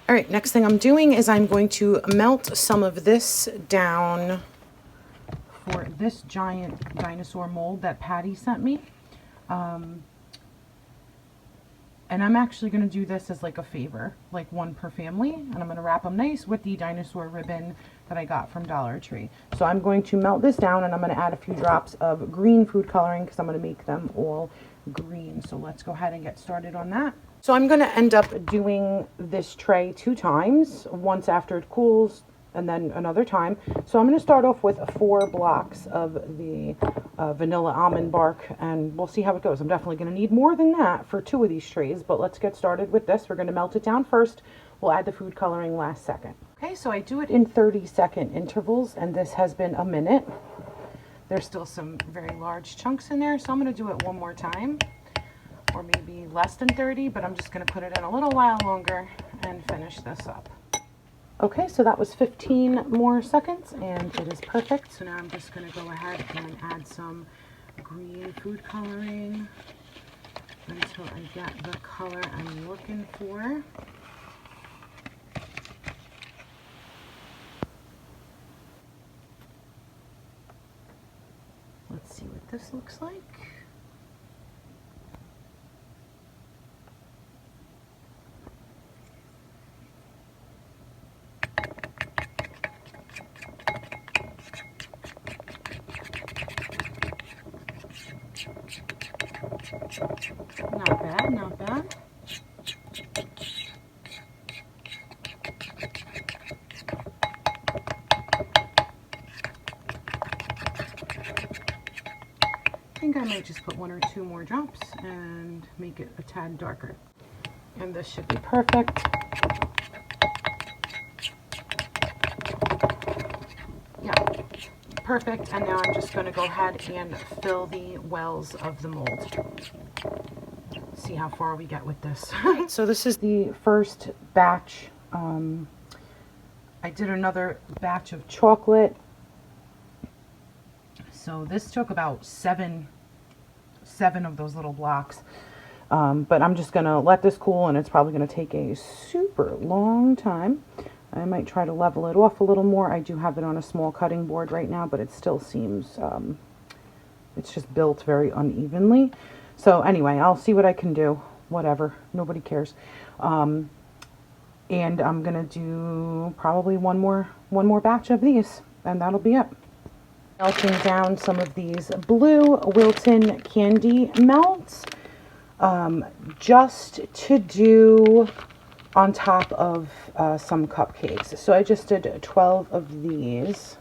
All right, next thing I'm doing is I'm going to melt some of this down for this giant dinosaur mold that Patty sent me. And I'm actually going to do this as like a favor, like one per family. And I'm going to wrap them nice with the dinosaur ribbon that I got from Dollar Tree. So I'm going to melt this down and I'm going to add a few drops of green food coloring because I'm going to make them all green. So let's go ahead and get started on that. So I'm going to end up doing this tray 2 times, once after it cools and then another time. So I'm going to start off with 4 blocks of the vanilla almond bark, and we'll see how it goes. I'm definitely going to need more than that for 2 of these trays, but let's get started with this. We're going to melt it down first. We'll add the food coloring last second. Okay, so I do it in 30-second intervals, and this has been a minute. There's still some very large chunks in there, so I'm going to do it one more time, or maybe less than 30, but I'm just going to put it in a little while longer and finish this up. Okay, so that was 15 more seconds and it is perfect. So now I'm just going to go ahead and add some green food coloring until I get the color I'm looking for. Let's see what this looks like. Not bad, not bad. I think I might just put 1 or 2 more drops and make it a tad darker. And this should be perfect. Yeah, perfect. And now I'm just going to go ahead and fill the wells of the mold. See how far we get with this. So this is the first batch. I did another batch of chocolate. So this took about seven of those little blocks. But I'm just going to let this cool, and it's probably going to take a super long time. I might try to level it off a little more. I do have it on a small cutting board right now, but it still seems, it's just built very unevenly. So anyway, I'll see what I can do. Whatever. Nobody cares. And I'm going to do probably one more batch of these, and that'll be it. Melting down some of these blue Wilton candy melts, just to do on top of some cupcakes. So I just did 12 of these.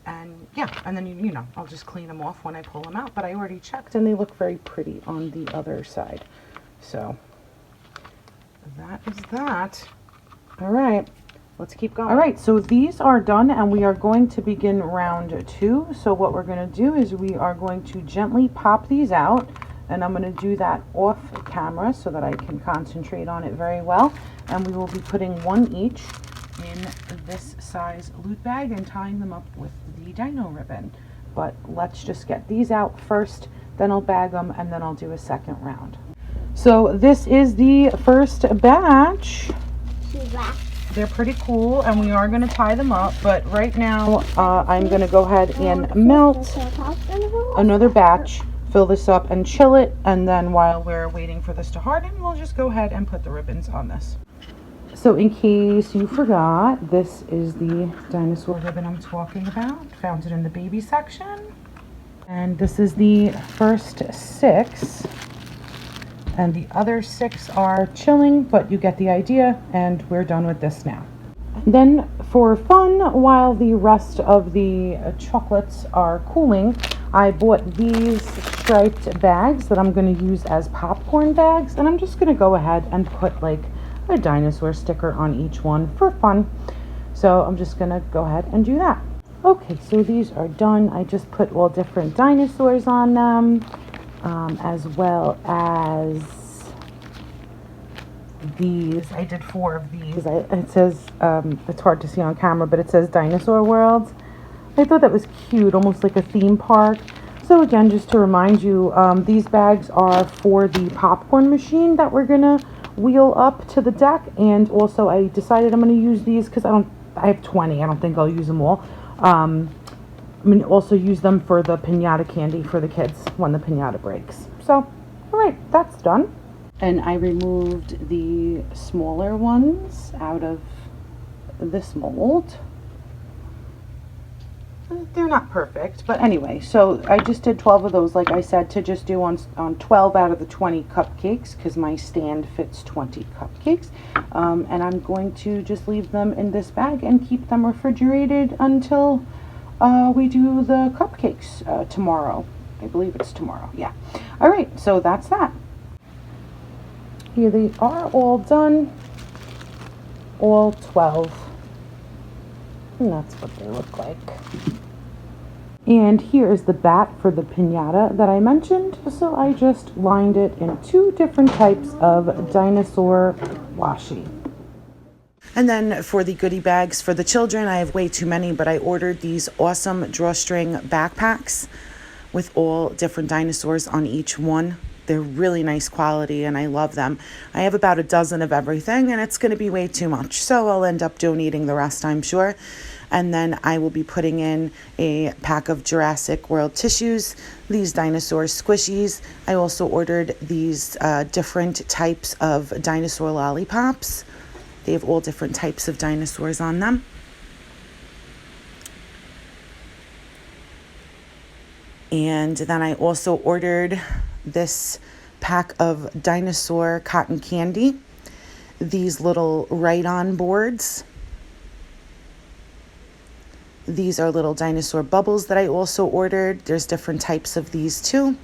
And yeah, and then, you know, I'll just clean them off when I pull them out. But I already checked and they look very pretty on the other side. So that is that. All right, let's keep going. All right, so these are done and we are going to begin round 2. So what we're going to do is we are going to gently pop these out. And I'm going to do that off camera so that I can concentrate on it very well. And we will be putting 1 each in this size loot bag and tying them up with the dino ribbon. But let's just get these out first, then I'll bag them, and then I'll do a second round. So this is the first batch. They're pretty cool, and we are going to tie them up, but right now I'm going to go ahead and melt another batch, fill this up and chill it, and then while we're waiting for this to harden, we'll just go ahead and put the ribbons on this. So in case you forgot, this is the dinosaur ribbon I'm talking about. Found it in the baby section. And this is the first 6. And the other 6 are chilling, but you get the idea, and we're done with this now. And then for fun, while the rest of the chocolates are cooling, I bought these striped bags that I'm going to use as popcorn bags. And I'm just going to go ahead and put like a dinosaur sticker on each one for fun. So I'm just going to go ahead and do that. Okay, so these are done. I just put all different dinosaurs on them, as well as these. I did 4 of these. It says, it's hard to see on camera, but it says Dinosaur Worlds. I thought that was cute, almost like a theme park. So again, just to remind you, these bags are for the popcorn machine that we're gonna wheel up to the deck, and also I decided I'm going to use these because I have 20. I don't think I'll use them all. I'm going to also use them for the piñata candy for the kids when the piñata breaks. So, all right, that's done. And I removed the smaller ones out of this mold. They're not perfect, but anyway, so I just did 12 of those, like I said, to just do on 12 out of the 20 cupcakes, because my stand fits 20 cupcakes. And I'm going to just leave them in this bag and keep them refrigerated until we do the cupcakes tomorrow. I believe it's tomorrow, yeah. All right, so that's that. Here they are, all done, all 12. And that's what they look like. And here is the bat for the piñata that I mentioned. So I just lined it in 2 different types of dinosaur washi. And then for the goodie bags for the children, I have way too many, but I ordered these awesome drawstring backpacks with all different dinosaurs on each one. They're really nice quality and I love them. I have about a dozen of everything and it's going to be way too much. So I'll end up donating the rest, I'm sure. And then I will be putting in a pack of Jurassic World tissues, these dinosaur squishies. I also ordered these different types of dinosaur lollipops. They have all different types of dinosaurs on them. And then I also ordered this pack of dinosaur cotton candy, these little write-on boards. These are little dinosaur bubbles that I also ordered. There's different types of these too.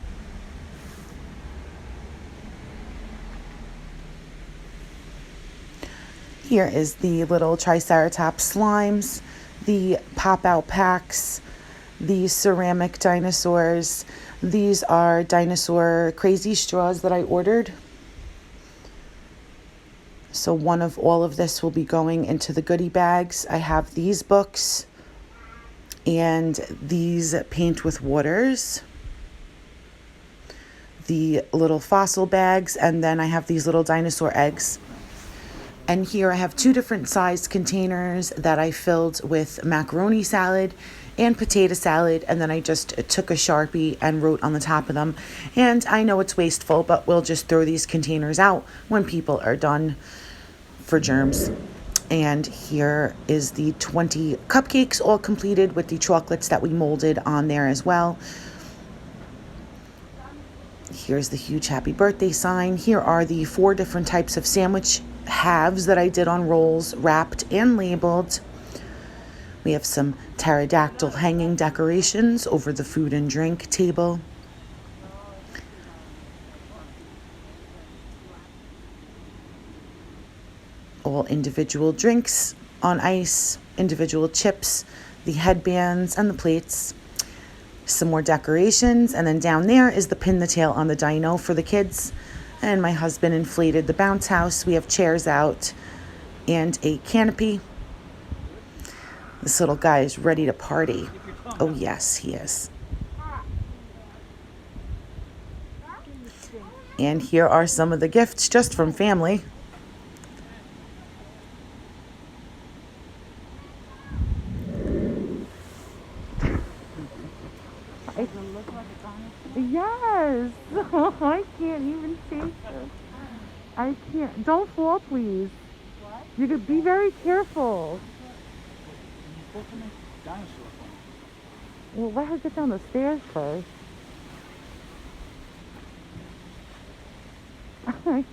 Here is the little Triceratops slimes, the pop-out packs, the ceramic dinosaurs. These are dinosaur crazy straws that I ordered. So one of all of this will be going into the goodie bags. I have these books and these paint with waters, the little fossil bags, and then I have these little dinosaur eggs. And here I have 2 different sized containers that I filled with macaroni salad and potato salad, and then I just took a Sharpie and wrote on the top of them. And I know it's wasteful, but we'll just throw these containers out when people are done for germs. And here is the 20 cupcakes all completed with the chocolates that we molded on there as well. Here's the huge happy birthday sign. Here are the 4 different types of sandwich halves that I did on rolls, wrapped and labeled. We have some pterodactyl hanging decorations over the food and drink table. All individual drinks on ice, individual chips, the headbands and the plates. Some more decorations, and then down there is the pin the tail on the dino for the kids. And my husband inflated the bounce house. We have chairs out and a canopy. This little guy is ready to party. Oh yes, he is. And here are some of the gifts just from family. Yes. I can't even take it. I can't. Don't fall, please. What? You could be very careful. You're supposed to make dinosaur fun. Well, let her get down the stairs first. I can't.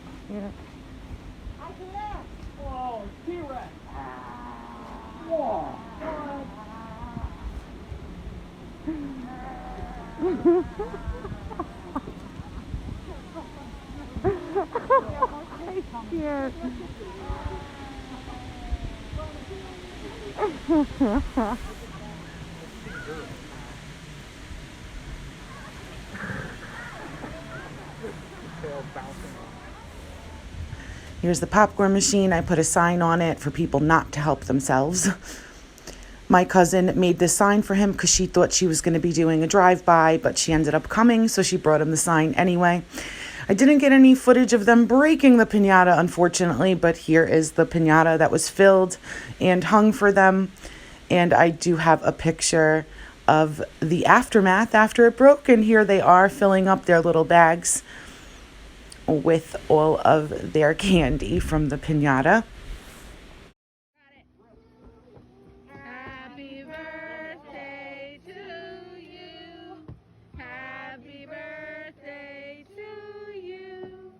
I can't. Whoa, T-Rex. Whoa. I can't. Here's the popcorn machine. I put a sign on it for people not to help themselves. My cousin made this sign for him because she thought she was going to be doing a drive-by, but she ended up coming, so she brought him the sign anyway. I didn't get any footage of them breaking the piñata, unfortunately, but here is the piñata that was filled and hung for them. And I do have a picture of the aftermath after it broke, and here they are filling up their little bags with all of their candy from the piñata. Happy birthday to you. Happy birthday to you.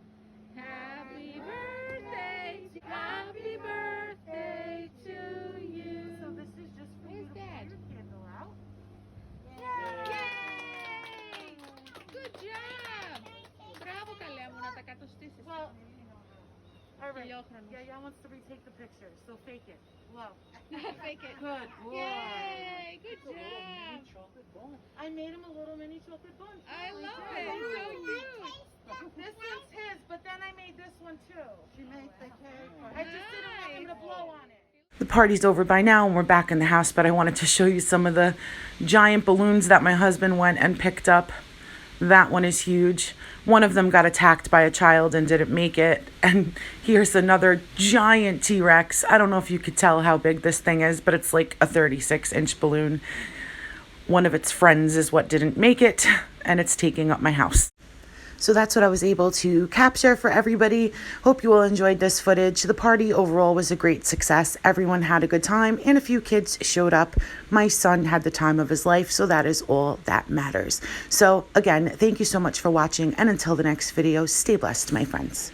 Happy birthday. Happy birthday to you. So this is just for you to Dad? put your candle out. Yay! Good job! Μπράβο καλέ μου, να τα κατοστήσεις. Well, all right. Ηλιόχρονο. Yeah, wants to retake the picture, so fake it. Wow. Fake it. Good boy. Yay! Good job! I made him a little mini chocolate bun. I love it. So cute. This one's his, but then I made this one too. She made the cake. I just didn't want him to blow on it. The party's over by now and we're back in the house, but I wanted to show you some of the giant balloons that my husband went and picked up. That one is huge. One of them got attacked by a child and didn't make it. And here's another giant T-Rex. I don't know if you could tell how big this thing is, but it's like a 36-inch balloon. One of its friends is what didn't make it, and it's taking up my house. So that's what I was able to capture for everybody. Hope you all enjoyed this footage. The party overall was a great success. Everyone had a good time and a few kids showed up. My son had the time of his life, so that is all that matters. So again, thank you so much for watching, and until the next video, stay blessed, my friends.